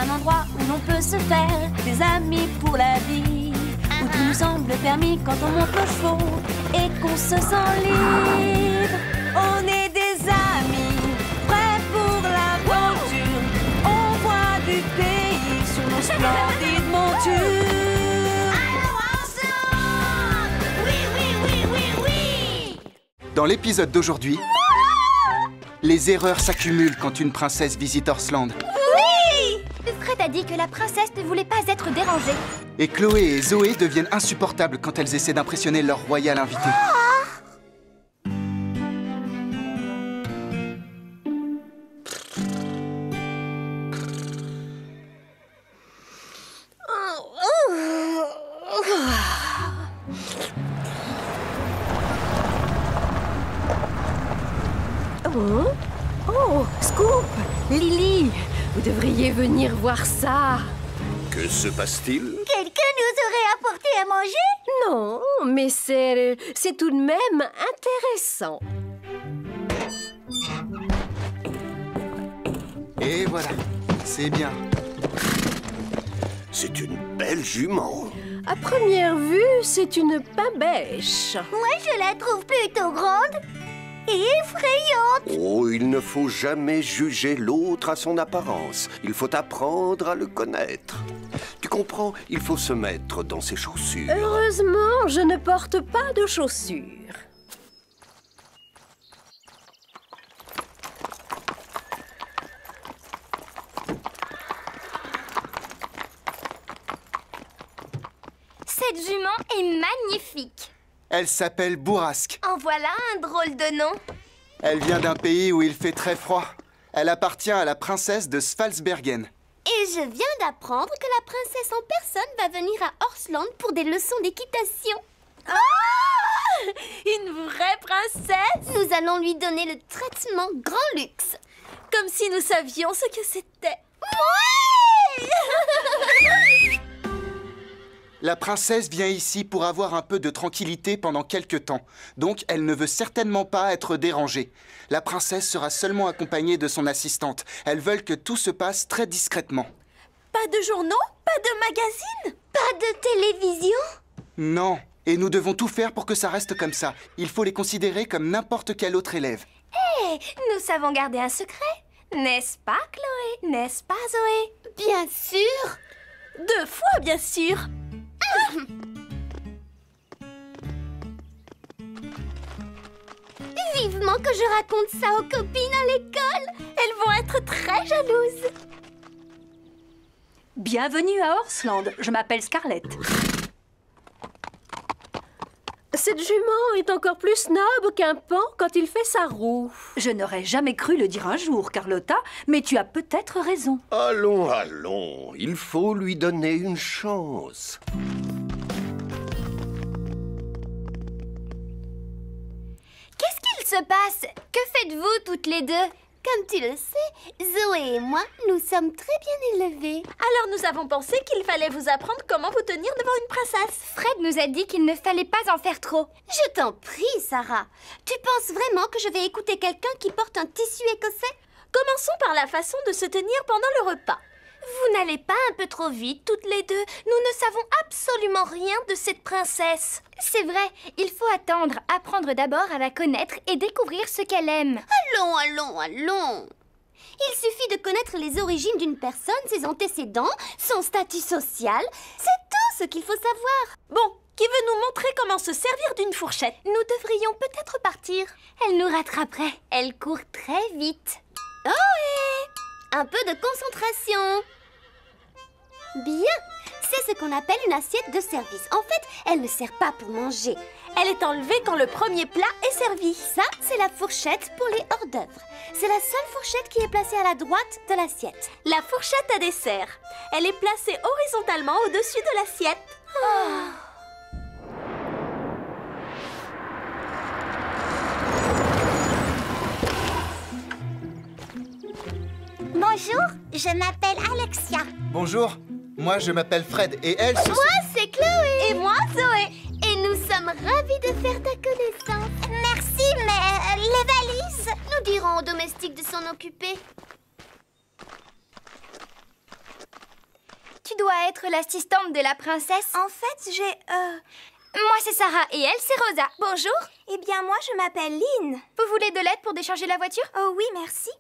un endroit où l'on peut se faire des amis pour la vie, où tout nous semble permis quand on monte nos chevaux et qu'on se sent libre. On est des amis, prêts pour l'aventure. On voit du pays sur nos splendides montures. Alors ensemble! Oui, oui, oui, oui, oui! Dans l'épisode d'aujourd'hui, les erreurs s'accumulent quand une princesse visite Horsland. Oui! Fred a dit que la princesse ne voulait pas être dérangée. Et Chloé et Zoé deviennent insupportables quand elles essaient d'impressionner leur royal invité. Oh, Scoop, Lily, vous devriez venir voir ça. Que se passe-t-il? Quelqu'un nous aurait apporté à manger? Non, mais c'est tout de même intéressant. Et voilà, c'est bien. C'est une belle jument. À première vue, c'est une pabèche. Moi, je la trouve plutôt grande et effrayante. Oh, il ne faut jamais juger l'autre à son apparence. Il faut apprendre à le connaître. Tu comprends, il faut se mettre dans ses chaussures. Heureusement, je ne porte pas de chaussures. Cette jument est magnifique. Elle s'appelle Bourrasque. En voilà un drôle de nom. Elle vient d'un pays où il fait très froid. Elle appartient à la princesse de Svalsbergen. Et je viens d'apprendre que la princesse en personne va venir à Horsland pour des leçons d'équitation. Ah! Une vraie princesse! Nous allons lui donner le traitement grand luxe. Comme si nous savions ce que c'était. Oui! La princesse vient ici pour avoir un peu de tranquillité pendant quelque temps. Donc, elle ne veut certainement pas être dérangée. La princesse sera seulement accompagnée de son assistante. Elles veulent que tout se passe très discrètement. Pas de journaux? Pas de magazines? Pas de télévision? Non, et nous devons tout faire pour que ça reste comme ça. Il faut les considérer comme n'importe quel autre élève. Hé, nous savons garder un secret. N'est-ce pas, Chloé? N'est-ce pas, Zoé? Bien sûr. 2 fois, bien sûr. Vivement que je raconte ça aux copines à l'école. Elles vont être très jalouses. Bienvenue à Horsland. Je m'appelle Scarlett. Cette jument est encore plus snob qu'un pan quand il fait sa roue. Je n'aurais jamais cru le dire un jour, Carlotta, mais tu as peut-être raison. Allons, allons, il faut lui donner une chance. Qu'est-ce qu'il se passe? Que faites-vous toutes les deux? Comme tu le sais, Zoé et moi, nous sommes très bien élevés. Alors nous avons pensé qu'il fallait vous apprendre comment vous tenir devant une princesse. Fred nous a dit qu'il ne fallait pas en faire trop. Je t'en prie, Sarah. Tu penses vraiment que je vais écouter quelqu'un qui porte un tissu écossais? Commençons par la façon de se tenir pendant le repas. Vous n'allez pas un peu trop vite, toutes les deux? Nous ne savons absolument rien de cette princesse. C'est vrai, il faut attendre, apprendre d'abord à la connaître et découvrir ce qu'elle aime. Allons, allons, allons. Il suffit de connaître les origines d'une personne, ses antécédents, son statut social. C'est tout ce qu'il faut savoir. Bon, qui veut nous montrer comment se servir d'une fourchette? Nous devrions peut-être partir. Elle nous rattraperait. Elle court très vite. Oh oui! Un peu de concentration. Bien, c'est ce qu'on appelle une assiette de service. En fait, elle ne sert pas pour manger. Elle est enlevée quand le premier plat est servi. Ça, c'est la fourchette pour les hors-d'œuvre. C'est la seule fourchette qui est placée à la droite de l'assiette. La fourchette à dessert. Elle est placée horizontalement au-dessus de l'assiette. Bonjour, je m'appelle Alexia. Bonjour, moi je m'appelle Fred et elle... Moi, c'est Chloé. Et moi, Zoé. Et nous sommes ravis de faire ta connaissance. Merci, mais les valises? Nous dirons aux domestiques de s'en occuper. dois être l'assistante de la princesse? En fait, Moi, c'est Sarah et elle, c'est Rosa. Bonjour. Eh bien, moi, je m'appelle Lynn. Vous voulez de l'aide pour décharger la voiture? Oh oui, merci.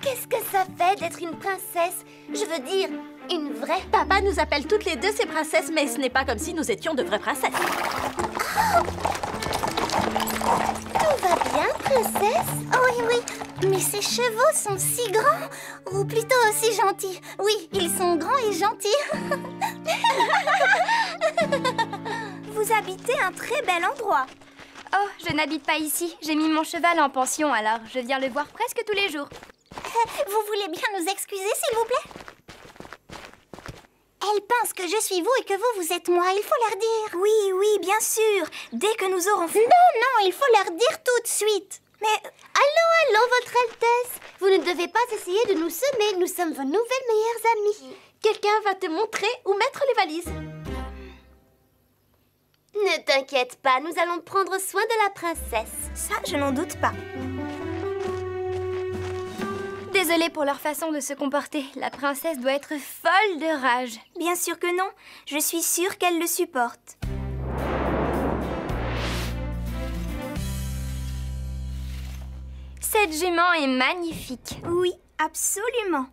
Qu'est-ce que ça fait d'être une princesse? Je veux dire, une vraie. Papa nous appelle toutes les deux ses princesses, mais ce n'est pas comme si nous étions de vraies princesses. Tout va bien, princesse? Oui, oui. Mais ces chevaux sont si grands. Ou plutôt aussi gentils. Oui, ils sont grands et gentils. Vous habitez un très bel endroit. Oh, je n'habite pas ici. J'ai mis mon cheval en pension, alors je viens le voir presque tous les jours. Vous voulez bien nous excuser, s'il vous plaît? Elles pensent que je suis vous et que vous êtes moi. Il faut leur dire. Oui, oui, bien sûr. Dès que nous aurons fait... Non, il faut leur dire tout de suite. Mais... Allô, Votre Altesse. Vous ne devez pas essayer de nous semer. Nous sommes vos nouvelles meilleures amies. Quelqu'un va te montrer où mettre les valises. Ne t'inquiète pas, nous allons prendre soin de la princesse. Ça, je n'en doute pas. Désolée pour leur façon de se comporter. La princesse doit être folle de rage. Bien sûr que non. Je suis sûre qu'elle le supporte. Cette jument est magnifique. Oui, absolument.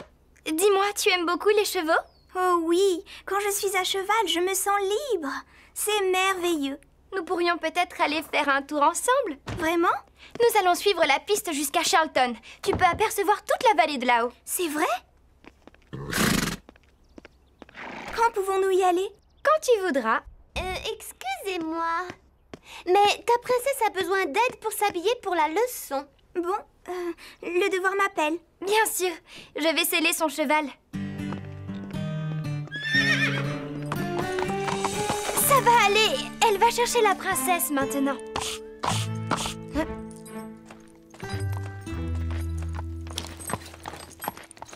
Dis-moi, tu aimes beaucoup les chevaux? Oh oui, quand je suis à cheval, je me sens libre. C'est merveilleux. Nous pourrions peut-être aller faire un tour ensemble. Vraiment? Nous allons suivre la piste jusqu'à Charlton. Tu peux apercevoir toute la vallée de là-haut. C'est vrai? Quand pouvons-nous y aller? Quand tu voudras. Excusez-moi, mais ta princesse a besoin d'aide pour s'habiller pour la leçon. Bon, le devoir m'appelle. Bien sûr, je vais sceller son cheval. Ça va aller. Elle va chercher la princesse maintenant.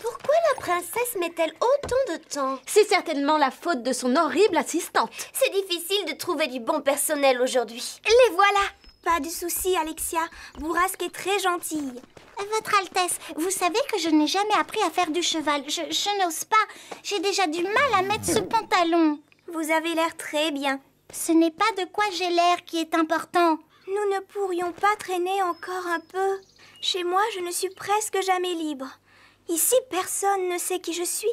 Pourquoi la princesse met-elle autant de temps? C'est certainement la faute de son horrible assistante. C'est difficile de trouver du bon personnel aujourd'hui. Les voilà. Pas de souci, Alexia. Bourrasque est très gentille. Votre Altesse, vous savez que je n'ai jamais appris à faire du cheval. Je n'ose pas. J'ai déjà du mal à mettre ce pantalon. Vous avez l'air très bien. Ce n'est pas de quoi j'ai l'air qui est important. Nous ne pourrions pas traîner encore un peu. Chez moi, je ne suis presque jamais libre. Ici, personne ne sait qui je suis.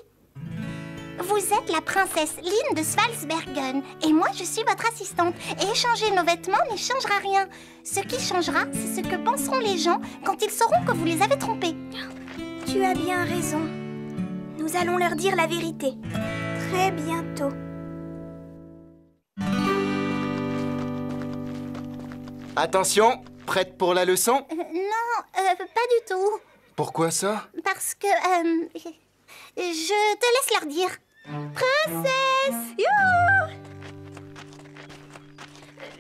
Vous êtes la princesse Lynn de Svalsbergen et moi je suis votre assistante. Et échanger nos vêtements n'y changera rien. Ce qui changera, c'est ce que penseront les gens quand ils sauront que vous les avez trompés. Tu as bien raison. Nous allons leur dire la vérité. Très bientôt. Attention, prête pour la leçon? Non, pas du tout. Pourquoi ça? Parce que... je te laisse leur dire. Princesse!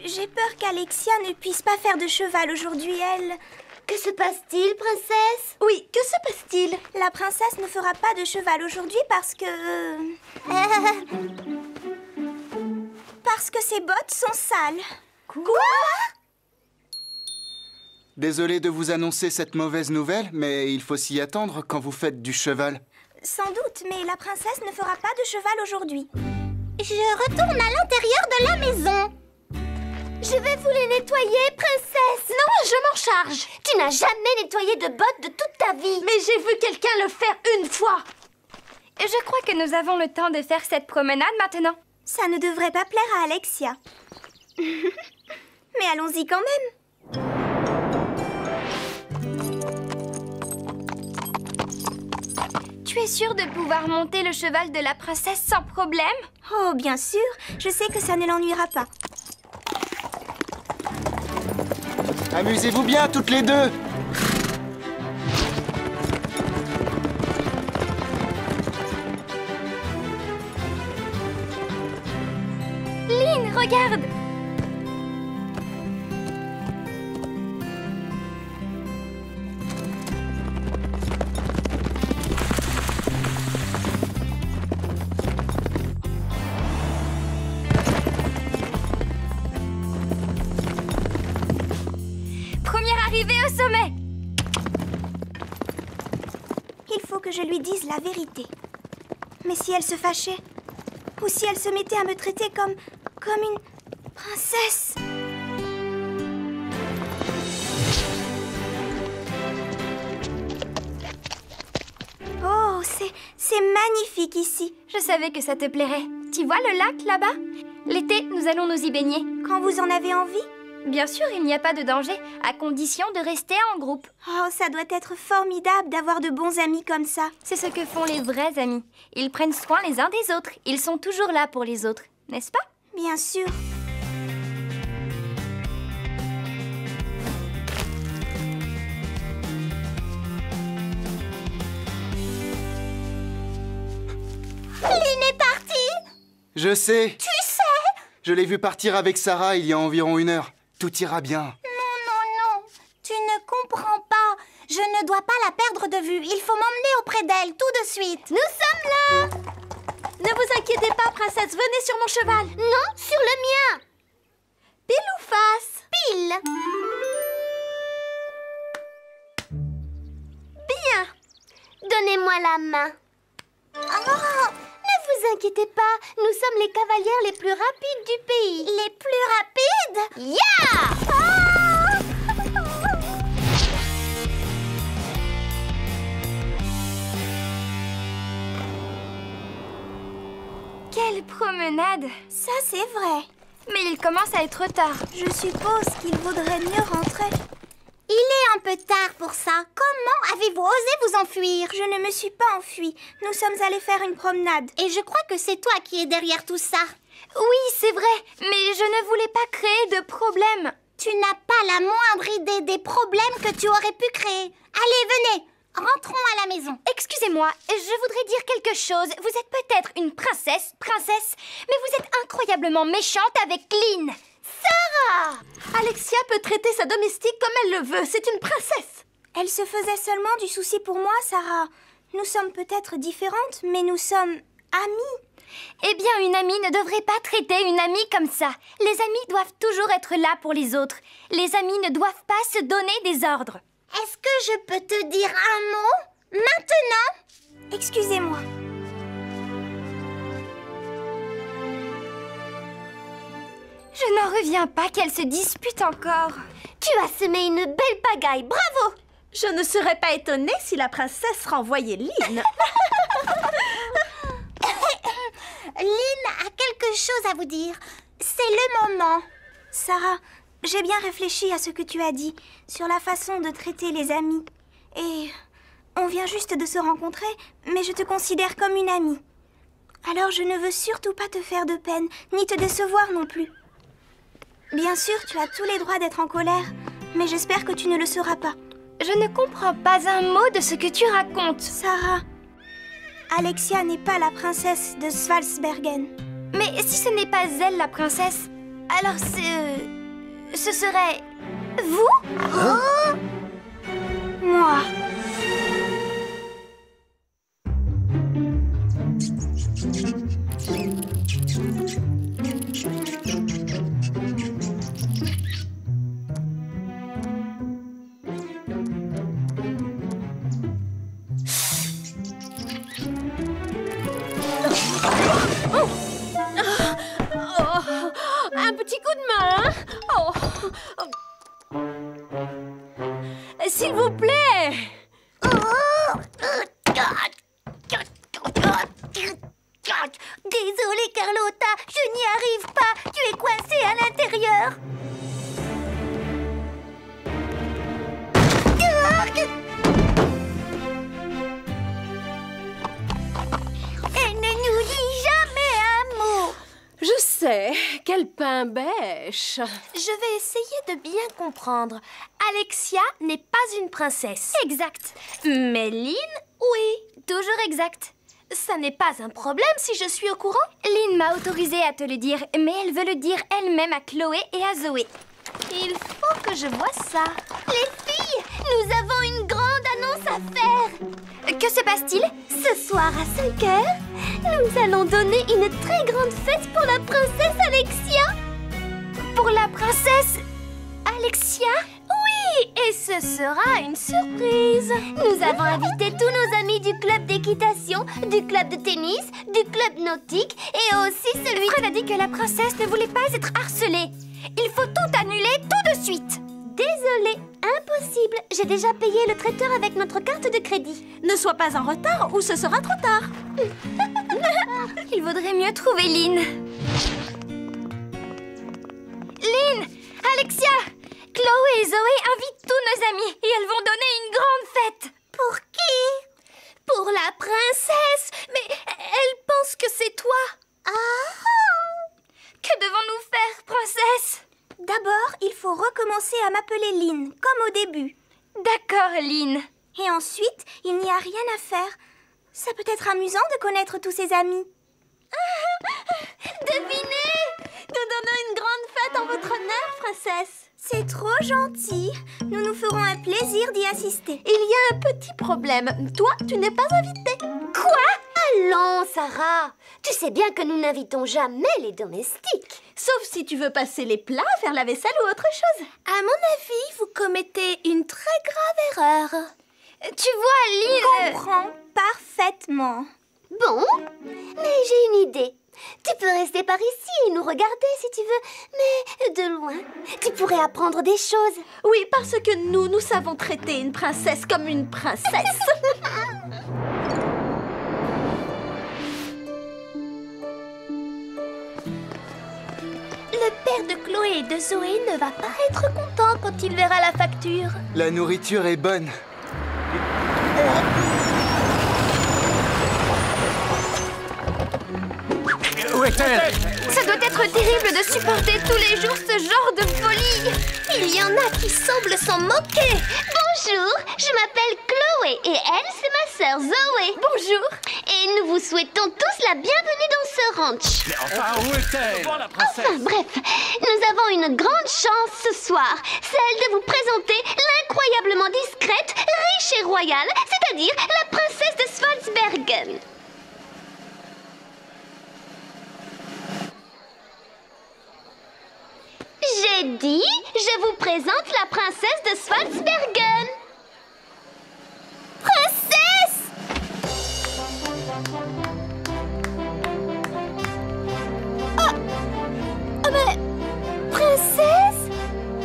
J'ai peur qu'Alexia ne puisse pas faire de cheval aujourd'hui, elle. Que se passe-t-il, princesse? Oui, que se passe-t-il? La princesse ne fera pas de cheval aujourd'hui parce que... Parce que ses bottes sont sales. Quoi? Désolé de vous annoncer cette mauvaise nouvelle, mais il faut s'y attendre quand vous faites du cheval. Sans doute, mais la princesse ne fera pas de cheval aujourd'hui. Je retourne à l'intérieur de la maison. Je vais vous les nettoyer, princesse. Non, je m'en charge. Tu n'as jamais nettoyé de bottes de toute ta vie. Mais j'ai vu quelqu'un le faire une fois. Je crois que nous avons le temps de faire cette promenade maintenant. Ça ne devrait pas plaire à Alexia. Mais allons-y quand même. Tu es sûre de pouvoir monter le cheval de la princesse sans problème? Oh, bien sûr. Je sais que ça ne l'ennuiera pas. Amusez-vous bien toutes les deux! Lynn, regarde! Première arrivée au sommet! Il faut que je lui dise la vérité. Mais si elle se fâchait? Ou si elle se mettait à me traiter comme une princesse. Oh, c'est magnifique ici. Je savais que ça te plairait. Tu vois le lac là-bas? L'été, nous allons nous y baigner. Quand vous en avez envie? Bien sûr, il n'y a pas de danger, à condition de rester en groupe. Oh, ça doit être formidable d'avoir de bons amis comme ça. C'est ce que font les vrais amis. Ils prennent soin les uns des autres. Ils sont toujours là pour les autres, n'est-ce pas? Bien sûr. Lynn est partie! Je sais. Tu sais? Je l'ai vu partir avec Sarah il y a environ 1 heure. Tout ira bien. Non. Tu ne comprends pas. Je ne dois pas la perdre de vue. Il faut m'emmener auprès d'elle tout de suite. Nous sommes là! Ne vous inquiétez pas, princesse. Venez sur mon cheval. Non, sur le mien. Pile ou face? Pile. Bien. Donnez-moi la main. Oh, ne vous inquiétez pas. Nous sommes les cavalières les plus rapides du pays. Les plus rapides? Yeah! Quelle promenade! Ça, c'est vrai. Mais il commence à être tard. Je suppose qu'il vaudrait mieux rentrer. Il est un peu tard pour ça. Comment avez-vous osé vous enfuir? Je ne me suis pas enfuie. Nous sommes allés faire une promenade. Et je crois que c'est toi qui es derrière tout ça. Oui, c'est vrai, mais je ne voulais pas créer de problème. Tu n'as pas la moindre idée des problèmes que tu aurais pu créer. Allez, venez, rentrons à la maison. Excusez-moi, je voudrais dire quelque chose. Vous êtes peut-être une princesse, mais vous êtes incroyablement méchante avec Lynn. Sarah! Alexia peut traiter sa domestique comme elle le veut. C'est une princesse. Elle se faisait seulement du souci pour moi, Sarah. Nous sommes peut-être différentes, mais nous sommes amies. Eh bien, une amie ne devrait pas traiter une amie comme ça. Les amis doivent toujours être là pour les autres. Les amis ne doivent pas se donner des ordres. Est-ce que je peux te dire un mot maintenant? Excusez-moi. Je n'en reviens pas qu'elle se dispute encore. Tu as semé une belle pagaille, bravo! Je ne serais pas étonnée si la princesse renvoyait Lynn. Lynn a quelque chose à vous dire. C'est le moment. Sarah, j'ai bien réfléchi à ce que tu as dit sur la façon de traiter les amis. Et on vient juste de se rencontrer, mais je te considère comme une amie. Alors je ne veux surtout pas te faire de peine, ni te décevoir non plus. Bien sûr, tu as tous les droits d'être en colère, mais j'espère que tu ne le seras pas. Je ne comprends pas un mot de ce que tu racontes. Sarah, Alexia n'est pas la princesse de Svalsbergen. Mais si ce n'est pas elle la princesse, alors ce serait... vous? Moi. Un petit coup de main, hein? S'il vous plaît. Désolée, Carlotta, je n'y arrive pas. Tu es coincée à l'intérieur. Elle ne nous dit jamais un mot. Je sais, quel pain bêche. Je vais essayer de bien comprendre. Alexia n'est pas une princesse. Exact. Mais Lynn, oui, toujours exact. Ça n'est pas un problème si je suis au courant. Lynn m'a autorisé à te le dire, mais elle veut le dire elle-même à Chloé et à Zoé. Il faut que je voie ça. Les filles, nous avons une grande annonce à faire. Que se passe-t-il? Ce soir à 5 heures, nous allons donner une très grande fête pour la princesse Alexia. Pour la princesse Alexia? Oui, et ce Ce sera une surprise. Nous avons invité tous nos amis du club d'équitation, du club de tennis, du club nautique et aussi celui... Fred a dit que la princesse ne voulait pas être harcelée. Il faut tout annuler tout de suite. Désolée, impossible. J'ai déjà payé le traiteur avec notre carte de crédit. Ne sois pas en retard ou ce sera trop tard. Il vaudrait mieux trouver Lynn. Lynn, Alexia, Chloé et Zoé invitent tous nos amis et elles vont donner une grande fête. Pour qui? Pour la princesse. Mais elle pense que c'est toi. Que devons-nous faire, princesse? D'abord, il faut recommencer à m'appeler Lynn, comme au début. D'accord, Lynn. Et ensuite, il n'y a rien à faire. Ça peut être amusant de connaître tous ses amis. Devinez! Nous donnons une grande fête en votre honneur, princesse. C'est trop gentil. Nous nous ferons un plaisir d'y assister. Il y a un petit problème. Toi, tu n'es pas invitée. Allons, Sarah. Tu sais bien que nous n'invitons jamais les domestiques. Sauf si tu veux passer les plats, faire la vaisselle ou autre chose. À mon avis, vous commettez une très grave erreur. Tu vois, Lynn... Je comprends parfaitement. Bon, mais j'ai une idée. Tu peux rester par ici et nous regarder si tu veux, mais de loin. Tu pourrais apprendre des choses. Oui, parce que nous savons traiter une princesse comme une princesse. Le père de Chloé et de Zoé ne va pas être content quand il verra la facture. La nourriture est bonne. Où est-elle? Ça doit être terrible de supporter tous les jours ce genre de folie. Il y en a qui semblent s'en moquer. Bonjour, je m'appelle Chloé et elle, c'est ma sœur Zoé. Bonjour. Et nous vous souhaitons tous la bienvenue dans ce ranch. Mais enfin, où est-elle? La princesse. Enfin bref, nous avons une grande chance ce soir, celle de vous présenter l'incroyablement discrète, riche et royale, c'est-à-dire la princesse de Svalsbergen. J'ai dit, je vous présente la princesse de Svalsbergen. Princesse! Mais... Princesse?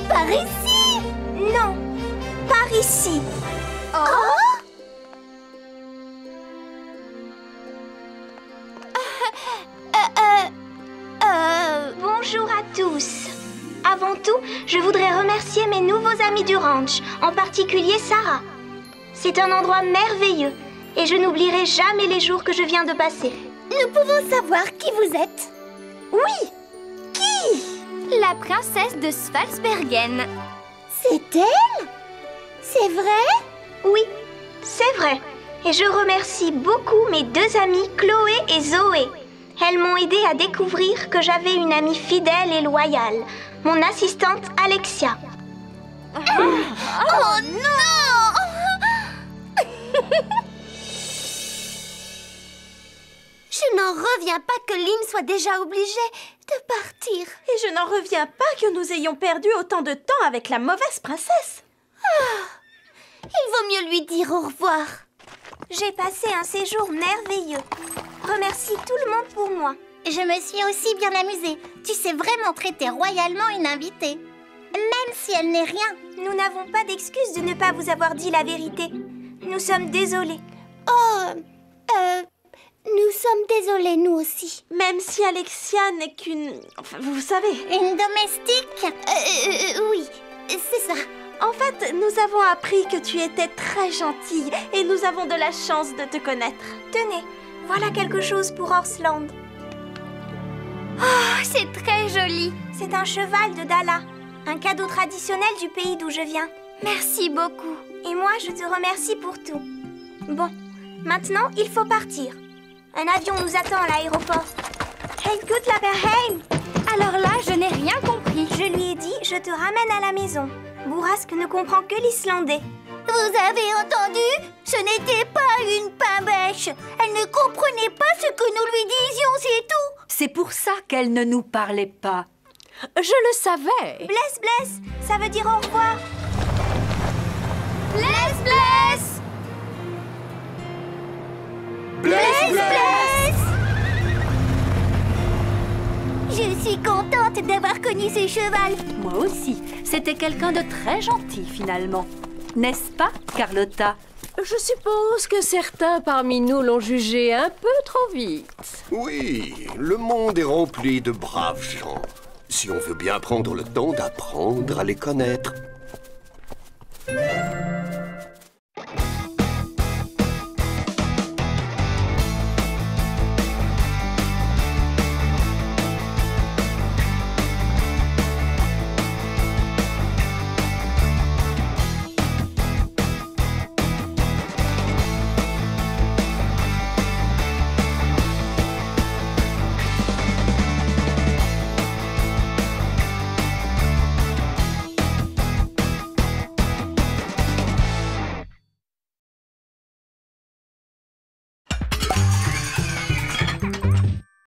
Par ici? Non, par ici. Bonjour à tous. Avant tout, je voudrais remercier mes nouveaux amis du ranch, en particulier Sarah. C'est un endroit merveilleux et je n'oublierai jamais les jours que je viens de passer. Nous pouvons savoir qui vous êtes? Oui, La princesse de Svalsbergen. C'est elle? C'est vrai? oui, c'est vrai. Et je remercie beaucoup mes deux amies Chloé et Zoé. Elles m'ont aidé à découvrir que j'avais une amie fidèle et loyale, mon assistante Alexia. Oh non! Je n'en reviens pas que Lynn soit déjà obligée de partir. Et je n'en reviens pas que nous ayons perdu autant de temps avec la mauvaise princesse. Il vaut mieux lui dire au revoir. J'ai passé un séjour merveilleux. Remercie tout le monde pour moi. Je me suis aussi bien amusée. Tu sais vraiment traiter royalement une invitée. Même si elle n'est rien. Nous n'avons pas d'excuse de ne pas vous avoir dit la vérité. Nous sommes désolés. Nous sommes désolés, nous aussi. Même si Alexia n'est qu'une... Enfin, vous savez... Une domestique? Oui, c'est ça. En fait, nous avons appris que tu étais très gentille et nous avons de la chance de te connaître. Tenez, voilà quelque chose pour Horsland. Oh, c'est très joli. C'est un cheval de Dala, un cadeau traditionnel du pays d'où je viens. Merci beaucoup. Et moi, je te remercie pour tout. Bon, maintenant, il faut partir. Un avion nous attend à l'aéroport. Hey, good Laberheim! Alors là, je n'ai rien compris. Je lui ai dit, je te ramène à la maison. Bourrasque ne comprend que l'islandais. Vous avez entendu? Ce n'était pas une pain-bêche. Elle ne comprenait pas ce que nous lui disions, c'est tout. C'est pour ça qu'elle ne nous parlait pas. Je le savais. Bless, bless, ça veut dire au revoir. d'avoir cogné ses chevals. Moi aussi. C'était quelqu'un de très gentil, finalement. N'est-ce pas, Carlotta? Je suppose que certains parmi nous l'ont jugé un peu trop vite. Oui, le monde est rempli de braves gens. Si on veut bien prendre le temps d'apprendre à les connaître.